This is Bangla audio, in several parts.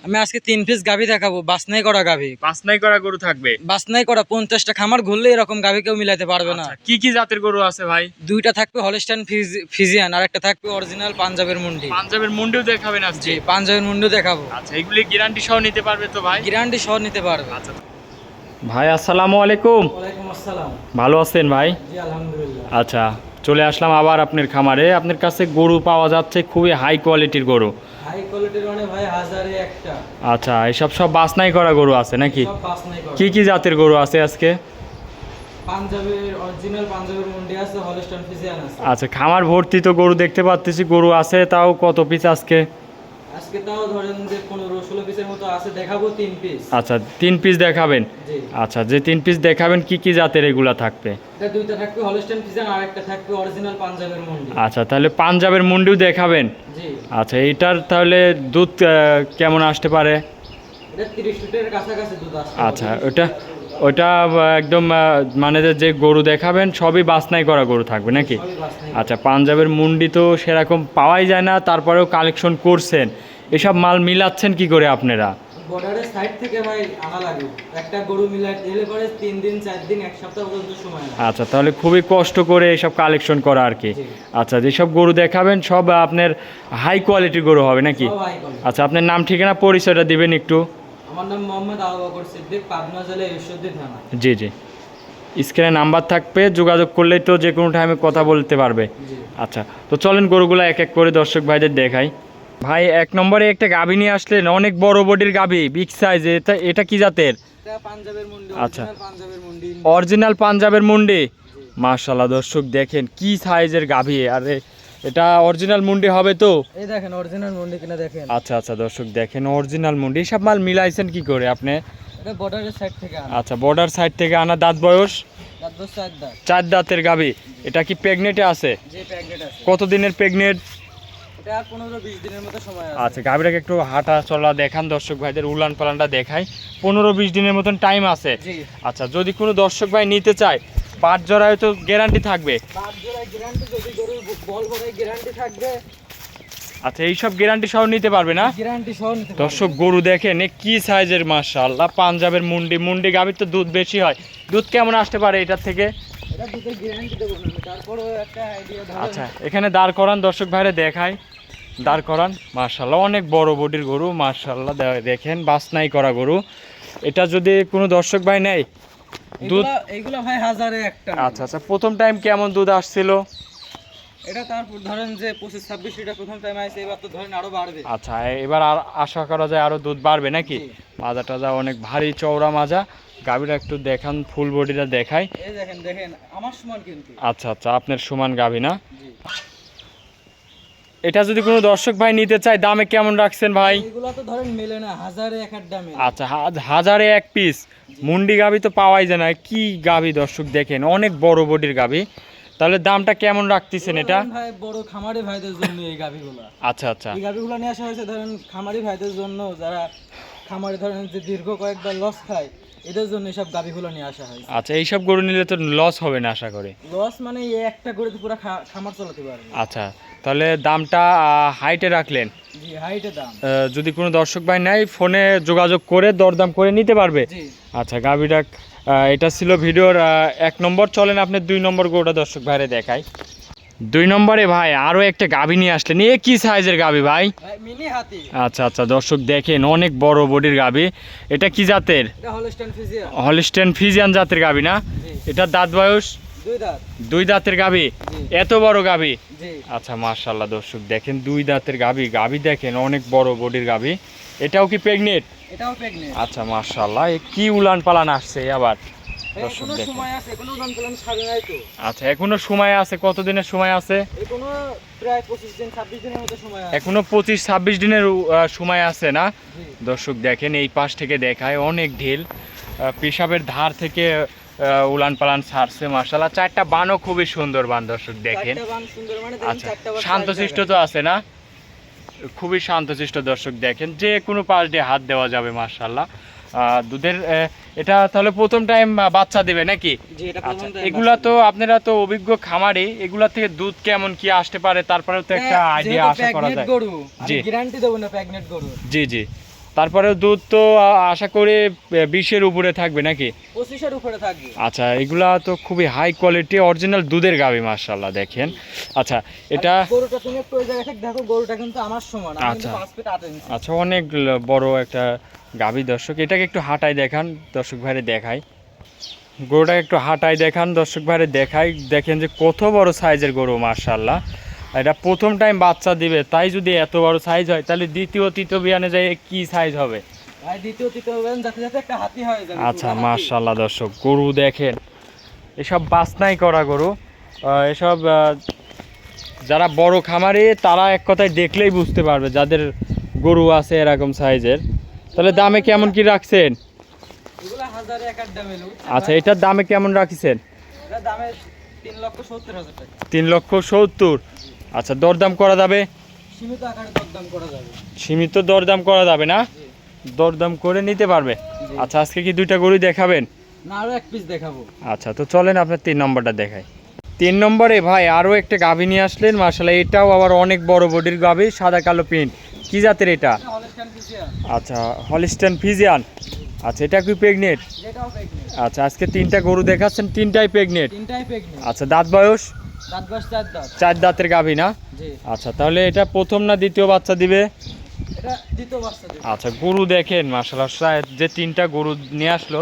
আমি আজকে 3 পিস গাভী দেখাবো, বাছনাই করা গাভী। বাছনাই করা গরু থাকবে? বাছনাই করা 50টা খামার ঘুরলে এরকম গাভী কেউ মিলাতে পারবে না। কি কি জাতের গরু আছে ভাই? দুইটা থাকবে হলস্টাইন ফিজিয়ান, আর একটা থাকবে অরিজিনাল পাঞ্জাবের মুন্ডি। পাঞ্জাবের মুন্ডিও দেখাবেন আজকে? জি, পাঞ্জাবের মুন্ডিও দেখাবো। আচ্ছা, এগুলি গ্যারান্টি সহ নিতে পারবে তো ভাই? গ্যারান্টি সহ নিতে পারবে। আচ্ছা ভাই, আসসালামু আলাইকুম। ওয়ালাইকুম আসসালাম। ভালো আছেন ভাই? জি আলহামদুলিল্লাহ। আচ্ছা, চলে আসলাম আবার আপনার খামারে। আপনার কাছে গরু পাওয়া যাচ্ছে, খুবই হাই কোয়ালিটির গরু। হাই কোয়ালিটির মানে ভাই হাজারে একটা। আচ্ছা, এসব সব বাছনাই করা গরু আছে নাকি? সব বাছনাই করা। কি কি জাতের গরু আছে আজকে? পাঞ্জাবের অরিজিনাল পাঞ্জাবের মুন্ডি আছে, হলস্টাইন ফিজিয়ান আছে। আচ্ছা, খামার ভর্তি তো গরু দেখতে পাচ্ছি, গরু আছে। তাও কত পিস আজকে? আজকে তাও ধরেন যে 15-16 পিসের মতো আছে, দেখাবো 3 পিস। আচ্ছা, 3 পিস দেখাবেন? জি। আচ্ছা, যে 3 পিস দেখাবেন কি কি জাতের এগুলা থাকবে? এটা দুইটা থাকবে হলস্টাইন ফিজিয়ান, আর একটা থাকবে অরিজিনাল পাঞ্জাবের মুন্ডি। আচ্ছা, তাহলে পাঞ্জাবের মুন্ডিও দেখাবেন? জি। আচ্ছা, এটার তাহলে দুধ কেমন আসতে পারে? এটা 30 লিটারের কাছাকাছি দুধ আসবে। আচ্ছা, ওটা একদম মানে যে গরু দেখাবেন সবই বাছনাই করা গরু থাকবে নাকি? সবই বাছনাই। আচ্ছা, পাঞ্জাবের মুন্ডি তো সেরকম পাওয়াই যায় না, তারপরেও কালেকশন করছেন। এসব মাল মিলাচ্ছেন কি করে আপনারা? বর্ডারের সাইড থেকে ভাই আনা লাগে, একটা গরু মিলাই দিলে পরে 3 দিন 4 দিন 1 সপ্তাহ পর্যন্ত সময় লাগে। আচ্ছা, তাহলে খুবই কষ্ট করে এসব কালেকশন করা আর কি। জি। আচ্ছা, যেসব গরু দেখাবেন সব আপনার হাই কোয়ালিটির গরু হবে নাকি? সব হাই কোয়ালিটি। আচ্ছা, আপনার নাম ঠিকানা পরিচয়টা দিবেন একটু? আমার নাম মোহাম্মদ আবু বকর সিদ্দিক, পাবনা জেলা ঈশ্বরদী থানা। জি জি, স্ক্রিনে নাম্বার থাকবে, যোগাযোগ করলেই তো যে কোনো টাইমে কথা বলতে পারবে। জি। আচ্ছা, তো চলেন গরুগুলো এক এক করে দর্শক ভাইদের দেখাই। ভাই, 1 নম্বরে একটা গাভী নিয়ে আসলেন, অনেক বড় বডির গাভী, বিগ সাইজ। এটা কি জাতের? এটা পাঞ্জাবের মুন্ডি, আচ্ছা। অরিজিনাল পাঞ্জাবের মুন্ডি। অরিজিনাল পাঞ্জাবের মুন্ডি। মাশাআল্লাহ, দর্শক দেখেন কি সাইজের গাভী। আরে এটা অরিজিনাল মুন্ডি হবে তো? এই দেখেন অরিজিনাল মুন্ডি কিনা দেখেন। আচ্ছা আচ্ছা, দর্শক দেখেন অরিজিনাল মুন্ডি। সব মাল মিলাইছেন কি করে আপনি? এটা বর্ডারের সাইড থেকে আনা। আচ্ছা, বর্ডার সাইড থেকে আনা। দাঁত বয়স? দাঁত দশ 4 দাঁত। 4 দাঁতের গাভী। এটা কি প্রেগনেটে আছে? যে প্যাকেট আছে। কত দিনের প্রেগনেন্ট? এটা আর 15-20 দিনের মতো সময় আছে। আচ্ছা, গাভীটাকে একটু হাঁটা চলা দেখান দর্শক ভাইদের, উলান পালানটা দেখাই। 15-20 দিনের মতন টাইম আছে। জি। আচ্ছা, যদি কোনো দর্শক ভাই নিতে চায়, পাঁচ জোড়ায় তো গ্যারান্টি থাকবে? 5 জোড়ায় গ্যারান্টি, যদি গরুর বল ভরে গ্যারান্টি থাকবে। আচ্ছা, এইসব গ্যারান্টি সহ নিতে পারবে না? গ্যারান্টি সহ নিতে পারবে। দর্শক গরু দেখেন কি সাইজের, মাশাআল্লাহ। পাঞ্জাবের মুন্ডি গাভীর তো দুধ বেশি হয়। দুধ কেমন আসতে পারে এটার থেকে? এটা দুধের গ্যারান্টি দেবো না, তারপরেও একটা আইডিয়া ধরেন। আচ্ছা, এখানে দাঁড় করান দর্শক ভাইরে দেখায়, দাঁড় করান। মাশাআল্লাহ, অনেক বড় বডির গরু, মাশাআল্লাহ। দেখেন বাছনাই করা গরু। এটা যদি কোনো দর্শক ভাই নেয়, দুধ এইগুলা ভাই হাজারে একটা। আচ্ছা আচ্ছা, প্রথম টাইম কেমন দুধ আসছিল? এটা তারপর ধরেন যে 25-26 লিটার প্রথম টাইম আইছে, এবার তো ধরেন আরো বাড়বে। আচ্ছা, এবার আর আশা করা যায় আরো দুধ বাড়বে নাকি? জি। মাজা টাজা অনেক ভারী চওড়া মাজা। গাভীটা একটু দেখান, ফুল বডিটা দেখাই। এই দেখেন দেখেন আমার সমান কিন্তু। আচ্ছা আচ্ছা, আপনার সমান গাভী না? জি। এটা যদি কোনো দর্শক ভাই নিতে চায়, দামে কেমন রাখছেন ভাই? এগুলা তো ধরেন মেলে না, হাজারে এক একটা মেলে। আচ্ছা, হাজারে এক পিস মুন্ডি গাভী তো পাওয়াই যায় না। কি গাভী দর্শক দেখেন, অনেক বড় বডির গাভী। তাহলে দামটা কেমন রাখতেছেন এটা? ভাই বড় খামারি ভাইদের জন্য এই গাভীগুলো। আচ্ছা আচ্ছা, এই গাভীগুলো নিয়ে আসা হয়েছে ধরেন খামারি ভাইদের জন্য, যারা খামারে ধরেন যে দীর্ঘ কয়েকবার লস খায়, এদের জন্য এসব গাভীগুলো নিয়ে আসা হয়েছে। আচ্ছা, এইসব গরু নিলে তো লস হবে না আশা করি? লস মানে এই একটা করে তো পুরো খামার চালাতে পারবে। আচ্ছা, তাহলে দামটা হাইটে রাখলেন। জি, হাইটে দাম। যদি কোনো দর্শক ভাই নেয়, ফোনে যোগাযোগ করে দরদাম করে নিতে পারবে। জি। আচ্ছা, গাভীটা এটা ছিল ভিডিওর 1 নম্বর। চলেন আপনি 2 নম্বর গরুটা দর্শক ভাইরে দেখাই। 2 নম্বরে ভাই আরও একটা গাভী নিয়ে আসলেন। এ কি সাইজের গাভী ভাই? মিনি হাতি। আচ্ছা আচ্ছা, দর্শক দেখেন অনেক বড় বডির গাভী। এটা কি জাতের? এটা হলস্টাইন ফিজিয়ান। হলস্টেন ফ্রিজিয়ান জাতের গাভী না? জি। এটা দাঁত বয়স? 2 দাঁত। 2 দাঁতের গাভী? জি। এত বড় গাভী? জি। আচ্ছা, মাশাআল্লাহ, দর্শক দেখেন 2 দাঁতের গাভী দেখেন অনেক বড় বডির গাভী। এটাও কি প্রেগনেন্ট? এটাও প্রেগন্যান্ট। আচ্ছা, মাশাআল্লাহ, কি উলান পালান আসছে আবার দর্শক এখনো দেখেন। সময় আছে, এখনো দাম পেলাম ছাড়ে নাই তো। আচ্ছা, এখনো সময় আছে? কত দিনের সময় আছে? এখনো প্রায় 25-26 দিনের মতো সময় আছে। এখনো 25-26 দিনের সময় আছে না? জি। দর্শক দেখেন এই পাশ থেকে দেখায় অনেক ঢিল, পেশাবের ধার থেকে উলান পালান ছাড়ছে। মাশাআল্লাহ, 4টা বানও খুবই সুন্দর বান দর্শক দেখেন। 4টা বান সুন্দর মানে দেখেন, আচ্ছা, 4টা বান শান্তশিষ্ট তো আছে না? খুবই শান্তশিষ্ট দর্শক দেখেন, যে কোনো পাশ দিয়ে হাত দেওয়া যাবে। মাশাআল্লাহ, দুধের এটা তাহলে প্রথম টাইম বাচ্চা দেবে নাকি? জি, এটা আচ্ছা, প্রথম টাইম। এগুলা তো আপনারা তো অভিজ্ঞ খামারি, এগুলা থেকে দুধ কেমন কি আসতে পারে তারপরে তো একটা আইডিয়া আশা করা যায়। গরু জি। আমি গ্যারান্টি দেব না প্রেগন্যান্ট গরু। জি জি, তারপরে দুধ তো আশা করি 20-এর উপরে থাকবে নাকি? 25-এর উপরে থাকবে। আচ্ছা, এগুলা তো খুবই হাই কোয়ালিটি অরিজিনাল দুধের গাভী মাশাআল্লাহ দেখেন। আচ্ছা, এটা আর গরুটা তুমি একটু ওই জায়গা থেকে দেখো, গরুটা কিন্তু আমার সমান, আমি কিন্তু আচ্ছা। 5 ফিট 8 ইঞ্চি। আচ্ছা, অনেক বড় একটা গাভী দর্শক। এটাকে একটু হাঁটায় দেখান দর্শক ভাইরে দেখাই। গরুটাকে একটু হাঁটায় দেখান দর্শক ভাইরে দেখাই। দেখেন যে কত বড় সাইজের গরু মাশাআল্লাহ। এটা প্রথম টাইম বাচ্চা দিবে, তাই যদি এত বড় সাইজ হয় তাহলে দ্বিতীয় তৃতীয় বিয়ানে যায় কি সাইজ হবে? ভাই দ্বিতীয় তৃতীয় বেন যাতে যাতে একটা হাতি হয়ে যাবে। আচ্ছা মাশাআল্লাহ দর্শক, গরু দেখেন এসব বাছনাই করা গরু। এসব যারা বড় খামারি তারা এক কথায় দেখলেই বুঝতে পারবে যাদের গরু আছে এরকম সাইজের। তাহলে দামে কেমন কি রাখছেন? এগুলা হাজারে এক আড্ডা মেলু। আচ্ছা, এটার দামে কেমন রাখিছেন? এটা দামে 3,70,000 টাকা। 3,70,000। আচ্ছা, দরদাম করা যাবে? সীমিত আকারে দরদাম করা যাবে। সীমিত দরদাম করা যাবে না? জি। দরদাম করে নিতে পারবে। জি। আচ্ছা, আজকে কি দুইটা গরুই দেখাবেন? না, আরো এক পিস দেখাবো। আচ্ছা, তো চলেন আপনার 3 নম্বরটা দেখাই। 3 নম্বরে ভাই আরও একটা গাভী নিয়ে আসলেন মাশাআল্লাহ। এটাও আবার অনেক বড় বডির গাভী, সাদা কালো প্রিন্ট। কি জাতের এটা? এটা হলস্টাইন ফ্রিজিয়ান। আচ্ছা, হলিস্টাইন ফ্রিজিয়ান। আচ্ছা, এটা কি প্রেগনেন্ট? যেটাও প্রেগনেন্ট। আচ্ছা, আজকে 3টা গরু দেখাচ্ছেন, 3টাই প্রেগনেন্ট। 3টাই প্রেগনেন্ট। আচ্ছা, দাঁত বয়স? দাঁত বাস 4 দাঁত। 4 দাঁতের গাভী না? জি। আচ্ছা, তাহলে এটা প্রথম না দ্বিতীয় বাচ্চা দিবে? এটা দ্বিতীয় বাচ্চা দেবে। আচ্ছা, গরু দেখেন মাশাআল্লাহ, যে 3টা গরু নিয়ে আসলো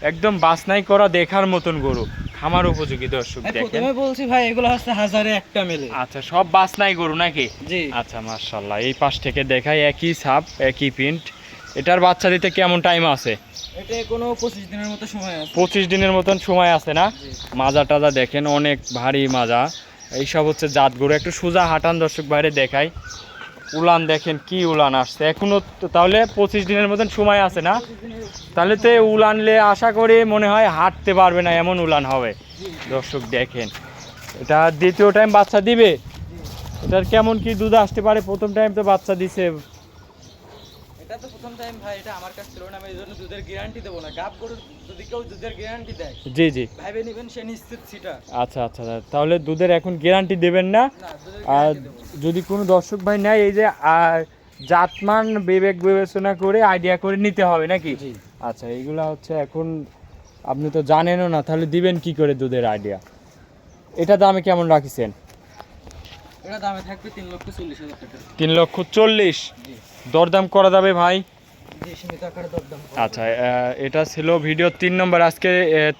একদম বাছনাই করা দেখার মতন গরু, খামার উপযোগী দর্শক ভাই দেখেন। প্রথমে বলছি ভাই এগুলো হচ্ছে হাজারে একটা মেলে। আচ্ছা, সব বাছনাই গরু নাকি? জি। আচ্ছা মাশাআল্লাহ, এই পাশ থেকে দেখাই একই ছাপ একই প্রিন্ট। এটার বাচ্চা দিতে কেমন টাইম আছে? এটা কোনো 25 দিনের মতো সময় আছে। 25 দিনের মতন সময় আছে না? জি। মাজা টাজা দেখেন অনেক ভারী মাজা। এইসব হচ্ছে জাত গরু। একটু সোজা হাঁটান দর্শক বাইরে দেখাই। উলান দেখেন কি উলান আসছে এখনো। তাহলে 25 দিনের মতন সময় আছে না? তাহলে তো উলানলে আশা করি মনে হয় হাঁটতে পারবে না, এমন উলান হবে। দর্শক দেখেন, এটা দ্বিতীয় টাইম বাচ্চা দিবে। এটার কেমন কি দুধ আসতে পারে? প্রথম টাইম তো বাচ্চা দিছে। এটা তো প্রথম টাইম ভাই, এটা আমার কাছে ছিল না, আমি এই জন্য দুধের গ্যারান্টি দেবো না। গাব গরু যদি কেউ দুধের গ্যারান্টি দেয়, জি জি। ভাইবে নেবেন সে নিশ্চিত সেটা। আচ্ছা আচ্ছা, তাহলে দুধের এখন গ্যারান্টি দেবেন না? না, দুধের আর গ্যারান্টি দেবো না। যদি কোনো দর্শক ভাই নেয়, এই যে জাতমান বিবেক বিবেচনা করে আইডিয়া করে নিতে হবে নাকি? জি। আচ্ছা, এইগুলা হচ্ছে এখন আপনি তো জানেনও না, তাহলে দিবেন কি করে দুধের আইডিয়া? এটা দামে কেমন রাখিছেন? এটা দামে থাকবে 3,40,000 টাকা। 3,40,000। জি। দরদাম করা যাবে ভাই? জি, সীমিত আকারে দরদাম করা আচ্ছা, এটা ছিল ভিডিও 3 নম্বর। আজকে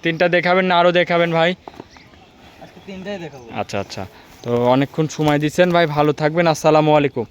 3টা দেখাবেন না আরও দেখাবেন ভাই? আজকে 3টাই দেখাবো। আচ্ছা আচ্ছা, তো অনেকক্ষণ সময় দিচ্ছেন ভাই, ভালো থাকবেন। আসসালামু আলাইকুম।